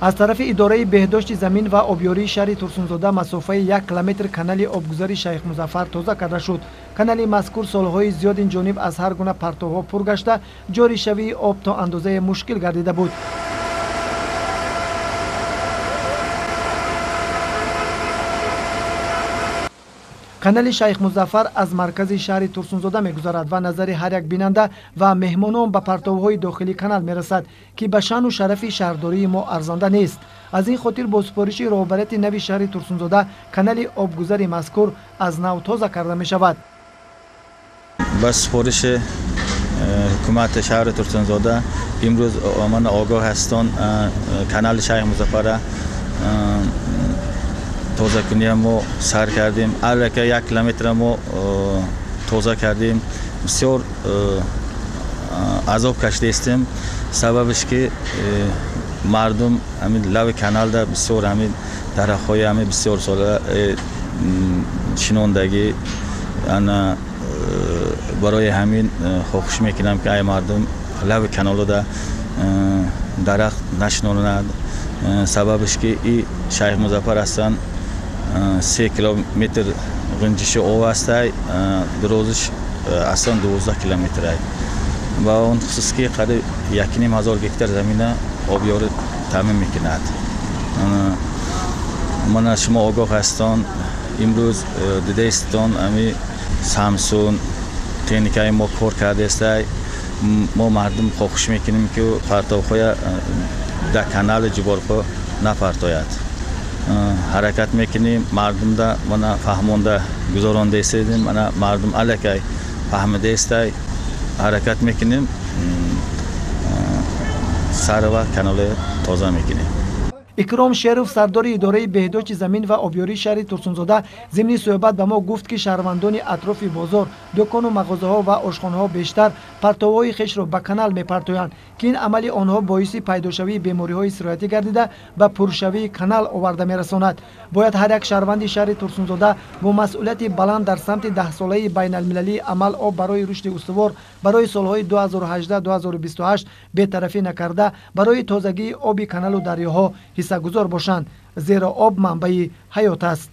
از طرف اداره بهداشت زمین و آبیاری شهر ترسونزاده مسافه 1 کیلومتر کانال آبگذاری شیخ مظفر تازه کرده شد. کانال مذکور سالهای زیاد این جانب از هر گونه پرتوها پر گشته جاری شوی آب تا اندازه مشکل گردیده بود. کانال شیخ مظفر از مرکز شهر ترسونزاده می‌گذرد و نظر هر یک بیننده و مهمانان به پرتوهای داخلی کانال می‌رسد که به شأن و شرف شهرداری ما ارزنده نیست. از این خاطر با سپارش رهبریت نوی شهر ترسونزاده کانال آبگذاری مذکور از نو تازه کرده می‌شود. با سپارش حکومت شهر ترسونزاده امروز من آگاه هستم کانال شیخ مظفر تازه کنی ما سر کردیم. البته 1 کیلومتر ما تازه کردیم. بسیار عذاب کشیده استیم. سببش که مردم همین لب کانال دا بسیار همین درخت‌های همین بسیار سال شنوندگی انا برای همین خوش میکنم که ای مردم لب کانال دا درخت نشنونند. سببش که این شیخ مظفر هستن 3 کیلومتر گنجش آب است. درازش اصلا 12 کیلومتر است و اون خصوص که قریب 1,500 هکتار زمین آبیاری تامین میکند. من شما آگاه هستم امروز دیده استان امی سامسون تکنیکای ما کار کرده است. ما مردم خوش میکنیم که پرتوهای در کانال جبارخو نپرتاید. حرکت میکنیم مردم دا من فهمونده گذارنده استیم. من مردم علیکای فهمیده است حرکت میکنیم سر و کانال تازه میکنیم. اکرام شریف سردار اداره بهداشت زمین و آبیاری شهر ترسونزاده ضمن صحبت به ما گفت که شهروندان اطراف بازار، دکان و مغازه ها و آشخانه ها بیشتر پرتوهای خیش را به کانال میپرتویند که این عمل آنها باعث پیدا شوی بیماری های سرایتی گردیده و پرشوی کانال آورده میرساند. باید هر یک شهروند شهر ترسونزاده با مسئولیت بلند در سمت 10 ساله بین المللی عمل آب برای رشد استوار برای سالهای 2018-2028 بی‌طرفی نکرده برای تازگی آب کانال و دریاها حصه گذار باشند، زیرا آب منبع حیات است.